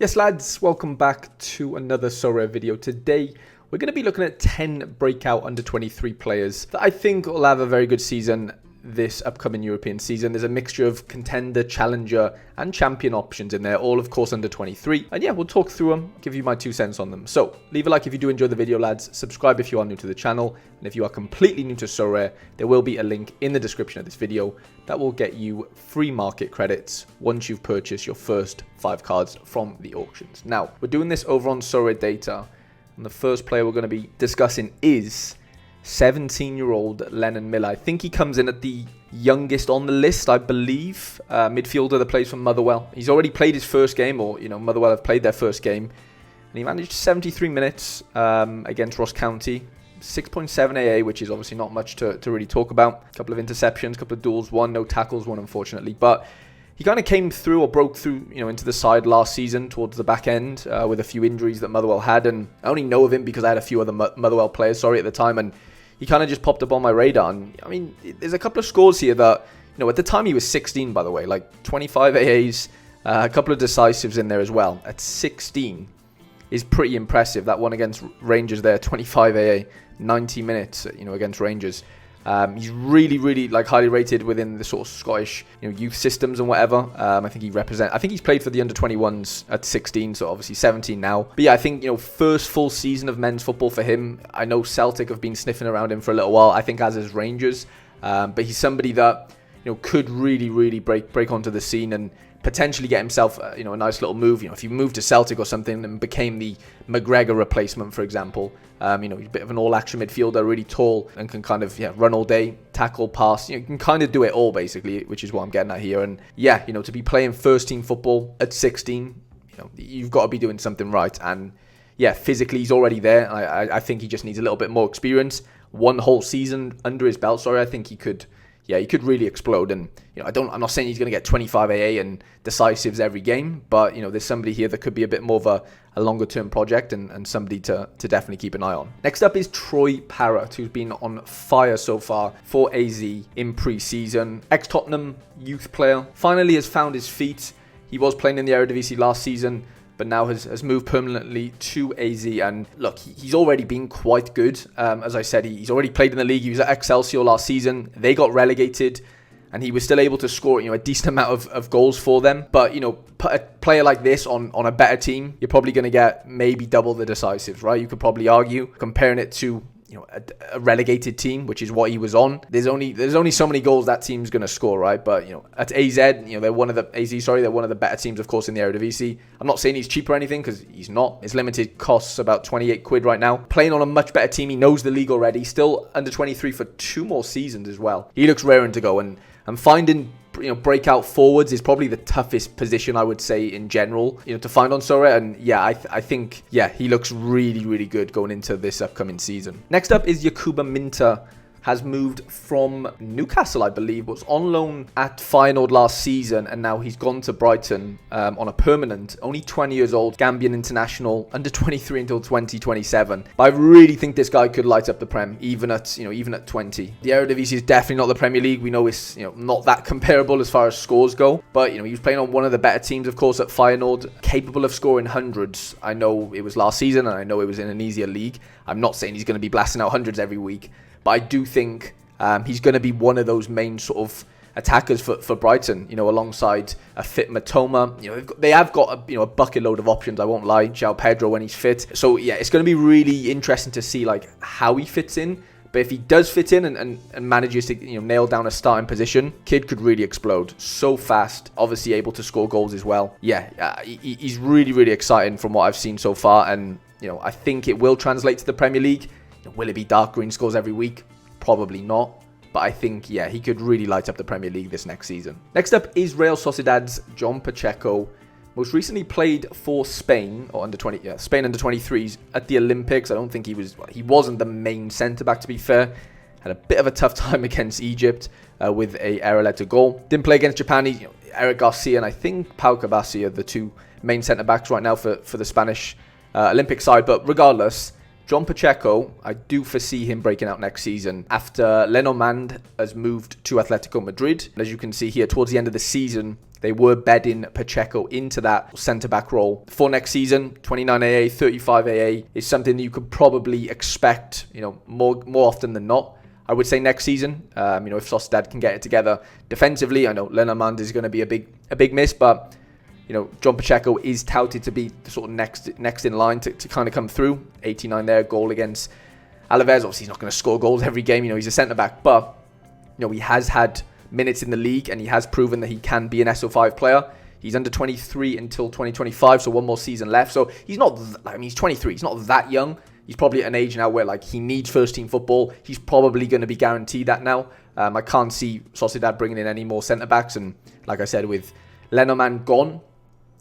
Yes lads, welcome back to another Sorare video. Today we're going to be looking at 10 breakout under 23 players that I think will have a very good season this upcoming European season. There's a mixture of contender, challenger and champion options in there, all of course under 23. And yeah, we'll talk through them, give you my 2 cents on them. So leave a like if you do enjoy the video lads, subscribe if you are new to the channel, and if you are completely new to Sorare, there will be a link in the description of this video that will get you free market credits once you've purchased your first 5 cards from the auctions. Now, we're doing this over on Sorare data, and the first player we're going to be discussing is 17-year-old Lenon Miller. I think he comes in at the youngest on the list, I believe. Midfielder that plays for Motherwell. He's already played his first game, or, Motherwell have played their first game. And he managed 73 minutes against Ross County. 6.7 AA, which is obviously not much to really talk about. A couple of interceptions, a couple of duels, no tackles, unfortunately. But he kind of came through, or broke through, into the side last season towards the back end with a few injuries that Motherwell had. And I only know of him because I had a few other Motherwell players, at the time. And he kind of just popped up on my radar. And I mean, there's a couple of scores here that, at the time he was 16, by the way, like 25 AAs, a couple of decisives in there as well. At 16 is pretty impressive. That one against Rangers there, 25 AA, 90 minutes, against Rangers. He's really highly rated within the sort of Scottish youth systems and whatever. I think he's played for the under 21s at 16, so obviously 17 now. But yeah, I think first full season of men's football for him. I know Celtic have been sniffing around him for a little while, I think as is Rangers. But he's somebody that could really break onto the scene and potentially get himself a nice little move. If he moved to Celtic or something and became the McGregor replacement, for example. He's a bit of an all-action midfielder, really tall, and can kind of run all day, tackle, pass. You can kind of do it all basically, which is what I'm getting at here. And yeah, to be playing first-team football at 16, you've got to be doing something right. And yeah, physically he's already there. I think he just needs a little bit more experience. One whole season under his belt. I think he could. Yeah, he could really explode, and I'm not saying he's going to get 25 AA and decisives every game, but there's somebody here that could be a bit more of a longer term project and somebody to definitely keep an eye on. Next up is Troy Parrott, who's been on fire so far for AZ in pre-season. Ex-Tottenham youth player, finally has found his feet. He was playing in the Eredivisie last season, but now has moved permanently to AZ. And look, he's already been quite good. As I said, he's already played in the league. He was at Excelsior last season. They got relegated, and he was still able to score a decent amount of goals for them. But, put a player like this on a better team, you're probably going to get maybe double the decisives, right? You could probably argue, comparing it to a relegated team, which is what he was on. There's only so many goals that team's going to score, right? But at AZ, they're one of the better teams, of course, in the Eredivisie. I'm not saying he's cheap or anything, because he's not. His limited costs about 28 quid right now. Playing on a much better team, he knows the league already. Still under 23 for 2 more seasons as well. He looks raring to go, and finding breakout forwards is probably the toughest position, I would say, in general, to find on Sorare. And yeah, I think he looks really good going into this upcoming season. Next up is Yakuba Minter. Has moved from Newcastle, I believe, was on loan at Feyenoord last season, and now he's gone to Brighton on a permanent. Only 20 years old, Gambian international, under 23 until 2027. But I really think this guy could light up the Prem, even at 20. The Eredivisie is definitely not the Premier League. We know it's not that comparable as far as scores go, but he was playing on one of the better teams, of course, at Feyenoord, capable of scoring hundreds. I know it was last season, and I know it was in an easier league. I'm not saying he's going to be blasting out hundreds every week, but I do think he's going to be one of those main sort of attackers for Brighton, alongside a fit Matoma. They have got a bucket load of options, I won't lie. João Pedro when he's fit. So yeah, it's going to be really interesting to see how he fits in. But if he does fit in and manages to nail down a starting position, kid could really explode. So fast, obviously able to score goals as well. Yeah, he's really exciting from what I've seen so far, and I think it will translate to the Premier League. Will it be dark green scores every week? Probably not. But I think, he could really light up the Premier League this next season. Next up is Real Sociedad's John Pacheco. Most recently played for Spain, or Spain under 23s at the Olympics. I don't think he wasn't the main centre-back, to be fair. Had a bit of a tough time against Egypt with a error-led to goal. Didn't play against Japan. Eric Garcia and I think Pau Cabassi are the 2 main centre-backs right now for the Spanish Olympic side. But regardless, John Pacheco, I do foresee him breaking out next season after Lenon Miller has moved to Atletico Madrid. As you can see here, towards the end of the season, they were bedding Pacheco into that centre-back role. For next season, 29 AA, 35 AA is something that you could probably expect, more often than not. I would say next season, if Sociedad can get it together defensively. I know Lenon Miller is going to be a big miss, but John Pacheco is touted to be the sort of next in line to kind of come through. 89 there, goal against Alaves. Obviously, he's not going to score goals every game. He's a centre-back, but he has had minutes in the league, and he has proven that he can be an SO5 player. He's under 23 until 2025, so one more season left. So he's not, he's 23. He's not that young. He's probably at an age now where he needs first team football. He's probably going to be guaranteed that now. I can't see Sociedad bringing in any more centre-backs. And like I said, with Lenon Miller gone,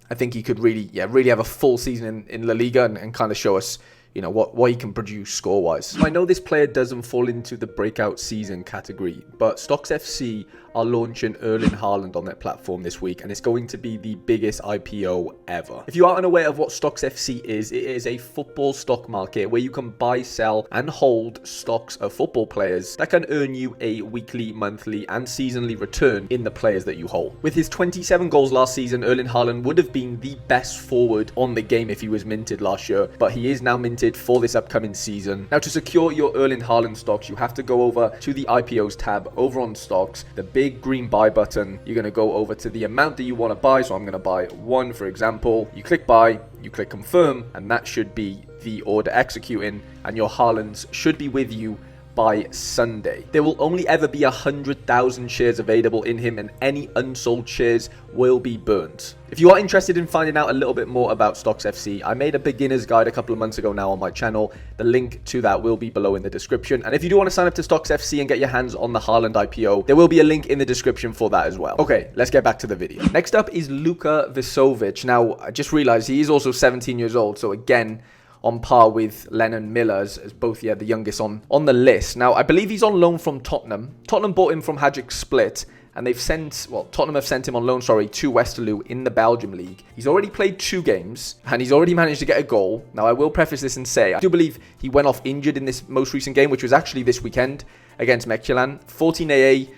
I think he could really have a full season in La Liga and kind of show us what he can produce score-wise. I know this player doesn't fall into the breakout season category, but Stocks FC are launching Erling Harland on their platform this week, and it's going to be the biggest IPO ever. If you are unaware of what Stocks FC is, it is a football stock market where you can buy, sell, and hold stocks of football players that can earn you a weekly, monthly, and seasonally return in the players that you hold. With his 27 goals last season, Erling Harland would have been the best forward on the game if he was minted last year, but he is now minted for this upcoming season. Now, to secure your Erling Harland stocks, you have to go over to the IPOs tab over on stocks, the big green buy button. You're going to go over to the amount that you want to buy. So I'm going to buy 1, for example. You click buy, you click confirm, and that should be the order executing, and your Haalands should be with you by Sunday. There will only ever be 100,000 shares available in him, and any unsold shares will be burnt. If you are interested in finding out a little bit more about Stocks FC, I made a beginner's guide a couple of months ago now on my channel. The link to that will be below in the description. And if you do want to sign up to Stocks FC and get your hands on the Harland IPO, there will be a link in the description for that as well. Okay, let's get back to the video. Next up is Luca Vasic. Now, I just realized he is also 17 years old. So again, on par with Lenon Miller as both the youngest on the list. Now, I believe he's on loan from Tottenham. Tottenham bought him from Hajduk Split, and Tottenham have sent him on loan, to Westerlo in the Belgium League. He's already played 2 games, and he's already managed to get a goal. Now, I will preface this and say, I do believe he went off injured in this most recent game, which was actually this weekend against Mechelen. 14 AA,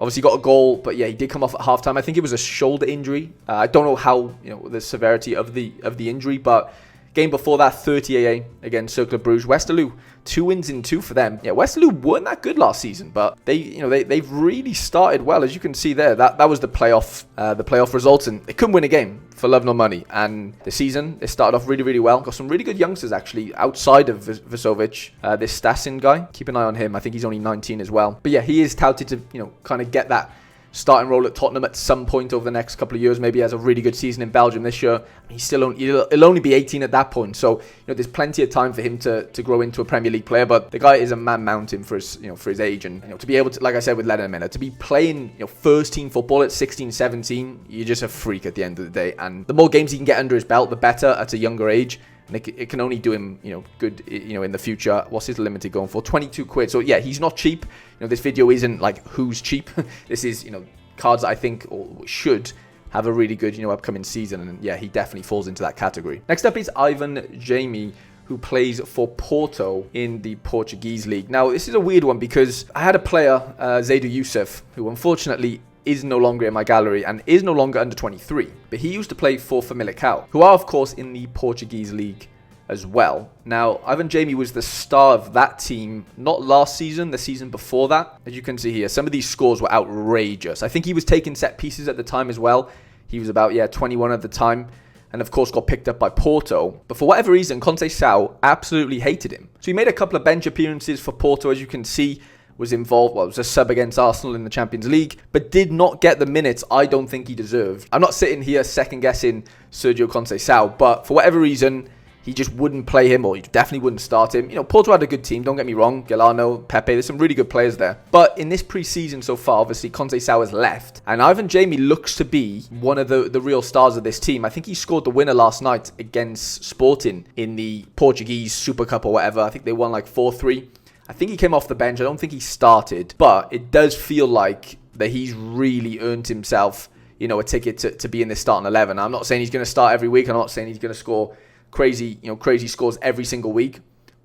obviously got a goal, but yeah, he did come off at halftime. I think it was a shoulder injury. I don't know how, the severity of the injury, but game before that, 30 AA against Cercle Bruges. Westerlo, 2 wins in 2 for them. Yeah, Westerlo weren't that good last season, but they've really started well, as you can see there. That was the playoff results, and they couldn't win a game for love nor money. And the season, they started off really, really well. Got some really good youngsters actually outside of Vasic. This Stasin guy, keep an eye on him. I think he's only 19 as well. But yeah, he is touted to kind of get that starting role at Tottenham at some point over the next couple of years. Maybe he has a really good season in Belgium this year. He'll only be 18 at that point, so there's plenty of time for him to grow into a Premier League player. But the guy is a man mountain for his age, and to be able to, like I said with Lenon Miller, to be playing first team football at 16, 17, you're just a freak at the end of the day. And the more games he can get under his belt, the better at a younger age. And it can only do him, good, in the future. What's his limited going for? 22 quid. So yeah, he's not cheap. This video isn't like who's cheap. This is, cards that I think or should have a really good, upcoming season. And yeah, he definitely falls into that category. Next up is Ivan Jamie, who plays for Porto in the Portuguese league. Now, this is a weird one because I had a player, Zaidu Youssef, who unfortunately is no longer in my gallery and is no longer under 23. But he used to play for Famalicão, who are, of course, in the Portuguese league as well. Now, Ivan Jamie was the star of that team, not last season, the season before that. As you can see here, some of these scores were outrageous. I think he was taking set pieces at the time as well. He was about, 21 at the time. And of course got picked up by Porto. But for whatever reason, Conceição absolutely hated him. So he made a couple of bench appearances for Porto, as you can see. Was involved, it was a sub against Arsenal in the Champions League, but did not get the minutes I don't think he deserved. I'm not sitting here second guessing Sergio Conceição, but for whatever reason, he just wouldn't play him, or he definitely wouldn't start him. Porto had a good team, don't get me wrong. Galano, Pepe, there's some really good players there. But in this pre-season so far, obviously, Conceição has left. And Ivan Jamie looks to be one of the real stars of this team. I think he scored the winner last night against Sporting in the Portuguese Super Cup or whatever. I think they won like 4-3. I think he came off the bench. I don't think he started. But it does feel like that he's really earned himself, a ticket to be in this starting 11. I'm not saying he's going to start every week. I'm not saying he's going to score crazy scores every single week.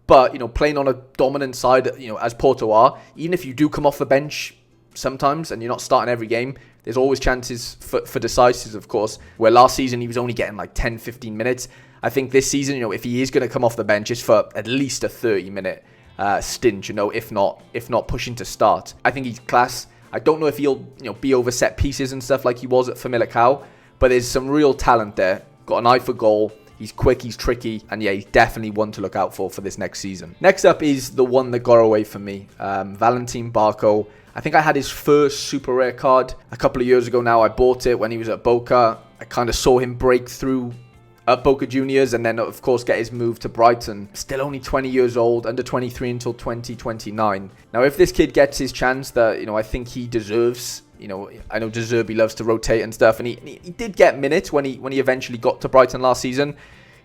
But, playing on a dominant side, as Porto are, even if you do come off the bench sometimes and you're not starting every game, there's always chances for decisives, of course, where last season he was only getting like 10, 15 minutes. I think this season, if he is going to come off the bench, it's for at least a 30-minute stint, if not pushing to start. I think he's class. I don't know if he'll, be over set pieces and stuff like he was at Famalicão, but there's some real talent there. Got an eye for goal. He's quick, he's tricky, and yeah, he's definitely one to look out for this next season. Next up is the one that got away from me, Valentine Barco. I think I had his first super rare card a couple of years ago now. I bought it when he was at Boca. I kind of saw him break through at Boca Juniors and then, of course, get his move to Brighton. Still only 20 years old, under 23 until 2029. Now, if this kid gets his chance that, I think he deserves, I know De Zerbi loves to rotate and stuff, and he did get minutes when he eventually got to Brighton last season.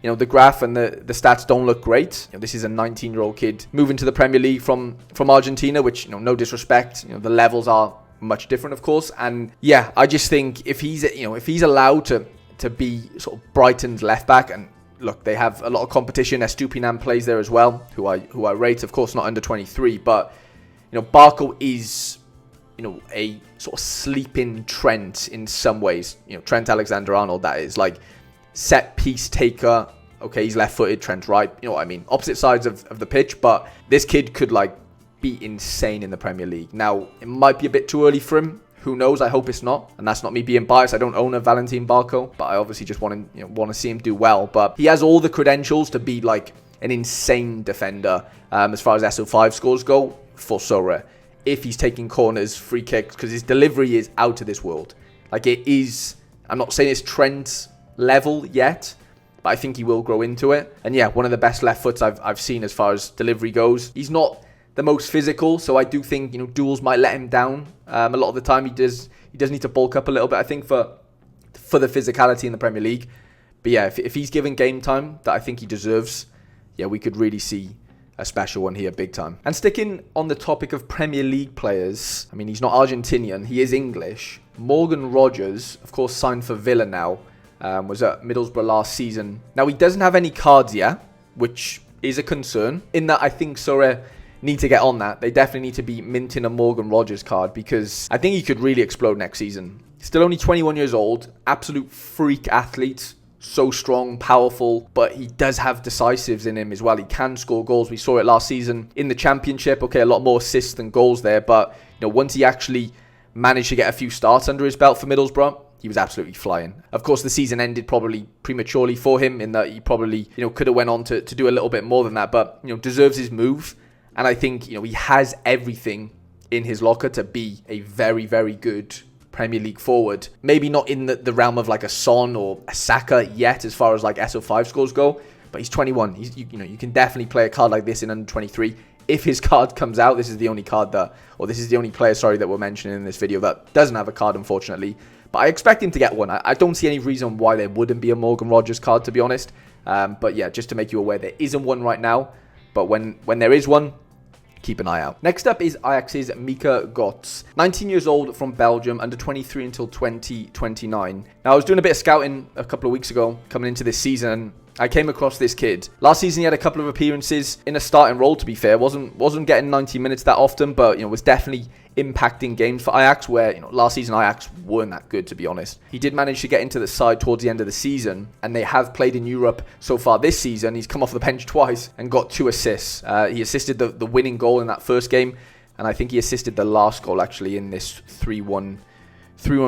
The graph and the stats don't look great. This is a 19-year-old kid moving to the Premier League from Argentina, which, no disrespect, the levels are much different, of course. And yeah, I just think if he's allowed to be sort of Brighton's left back, and look, they have a lot of competition. Estupinan plays there as well, who I rate, of course, not under 23, but Barco is a sort of sleeping Trent in some ways. Trent Alexander-Arnold, that is, like, set piece taker. Okay, he's left-footed, Trent right. You know what I mean? Opposite sides of the pitch, but this kid could, like, be insane in the Premier League. Now, it might be a bit too early for him. Who knows? I hope it's not. And that's not me being biased. I don't own a Valentine Barco, but I obviously just want to see him do well. But he has all the credentials to be, like, an insane defender as far as SO5 scores go for Sorare. If he's taking corners, free kicks, because his delivery is out of this world. Like, it is, I'm not saying it's Trent's level yet, but I think he will grow into it. And yeah, one of the best left foots I've seen as far as delivery goes. He's not the most physical, so I do think, duels might let him down. A lot of the time he does need to bulk up a little bit, I think, for the physicality in the Premier League. But yeah, if he's given game time that I think he deserves, yeah, we could really see a special one here, big time. And sticking on the topic of Premier League players, I mean, he's not Argentinian, he is English. Morgan Rogers, of course, signed for Villa now, was at Middlesbrough last season. Now, he doesn't have any cards yet, which is a concern, in that I think Sorare need to get on that. They definitely need to be minting a Morgan Rogers card, because I think he could really explode next season. Still only 21 years old, absolute freak athlete, so strong, powerful, but he does have decisives in him as well. He can score goals. We saw it last season in the Championship. Okay, a lot more assists than goals there, but once he actually managed to get a few starts under his belt for Middlesbrough, he was absolutely flying. Of course, the season ended probably prematurely for him, in that he probably could have went on to do a little bit more than that, but deserves his move. And I think he has everything in his locker to be a very, very good Premier League forward. Maybe not in the realm of like a Son or a Saka yet, as far as like SO5 scores go, but he's 21. You can definitely play a card like this in under 23. If his card comes out, this is the only player, that we're mentioning in this video that doesn't have a card, unfortunately. But I expect him to get one. I don't see any reason why there wouldn't be a Morgan Rogers card, to be honest. But yeah, just to make you aware, there isn't one right now. But when there is one, keep an eye out. Next up is Ajax's Mika Gots. 19 years old from Belgium, under 23 until 2029. Now, I was doing a bit of scouting a couple of weeks ago, coming into this season. I came across this kid. Last season, he had a couple of appearances in a starting role, to be fair. Wasn't getting 90 minutes that often, but, was definitely impacting games for Ajax, where, last season Ajax weren't that good, to be honest. He did manage to get into the side towards the end of the season, and they have played in Europe so far this season. He's come off the bench twice and got 2 assists. He assisted the winning goal in that first game, and I think he assisted the last goal, actually, in this 3-1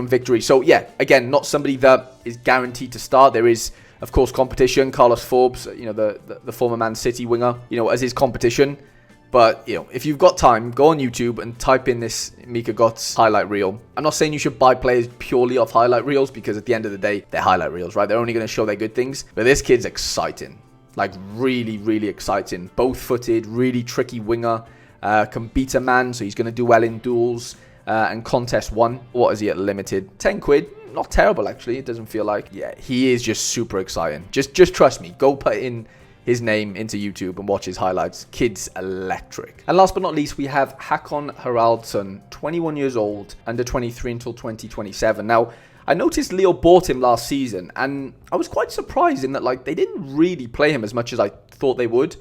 victory. So, yeah, again, not somebody that is guaranteed to start. There is, of course, competition. Carlos Forbes, the former Man City winger, as his competition. But, if you've got time, go on YouTube and type in this Mika Gots highlight reel. I'm not saying you should buy players purely off highlight reels, because at the end of the day, they're highlight reels, right? They're only going to show their good things. But this kid's exciting. Like, really, really exciting. Both-footed, really tricky winger. Can beat a man, so he's going to do well in duels. And contest 1. What is he at limited? 10 quid. Not terrible, actually. It doesn't feel like. Yeah, he is just super exciting. Just trust me. Go put in his name into YouTube and watch his highlights. Kid's electric. And last but not least, we have Hakan Haraldson, 21 years old, under 23 until 2027. Now, I noticed Leo bought him last season, and I was quite surprised in that, like, they didn't really play him as much as I thought they would.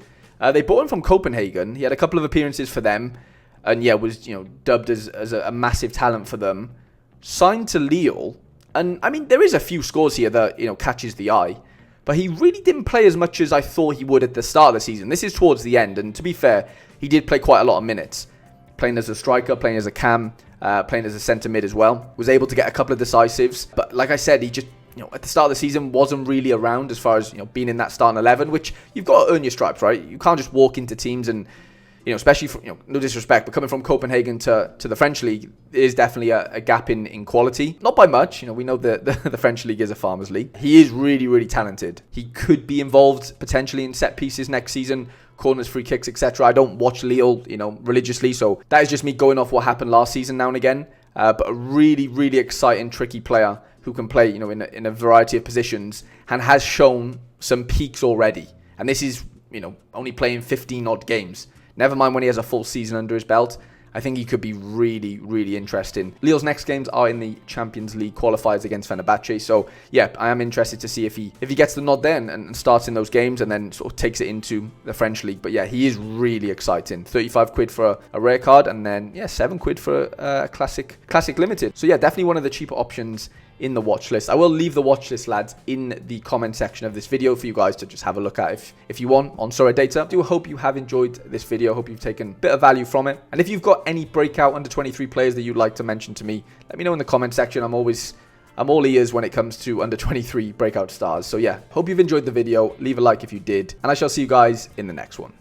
They bought him from Copenhagen. He had a couple of appearances for them, and yeah, was dubbed as a massive talent for them. Signed to Lille, and I mean there is a few scores here that catches the eye, but he really didn't play as much as I thought he would at the start of the season. This is towards the end, and to be fair, he did play quite a lot of minutes, playing as a striker, playing as a cam, playing as a centre mid as well. Was able to get a couple of decisives, but like I said, he just at the start of the season wasn't really around as far as being in that starting 11, which you've got to earn your stripes, right? You can't just walk into teams and especially for, no disrespect, but coming from Copenhagen to the French league is definitely a gap in quality. Not by much, we know that the French league is a farmers league. He is really, really talented. He could be involved potentially in set pieces next season, corners, free kicks, etc. I don't watch Lille, religiously, so that is just me going off what happened last season now and again. But a really, really exciting, tricky player who can play, in a variety of positions and has shown some peaks already. And this is, only playing 15 odd games. Never mind when he has a full season under his belt. I think he could be really, really interesting. Lille's next games are in the Champions League qualifiers against Fenerbahce. So, yeah, I am interested to see if he gets the nod then and starts in those games and then sort of takes it into the French league. But, yeah, he is really exciting. 35 quid for a rare card and then, yeah, 7 quid for a classic limited. So, yeah, definitely one of the cheaper options in the watch list. I will leave the watch list, lads, in the comment section of this video for you guys to just have a look at if you want on Sorare data. I do hope you have enjoyed this video. Hope you've taken a bit of value from it. And if you've got any breakout under 23 players that you'd like to mention to me, let me know in the comment section. I'm all ears when it comes to under 23 breakout stars. So yeah, hope you've enjoyed the video. Leave a like if you did, and I shall see you guys in the next one.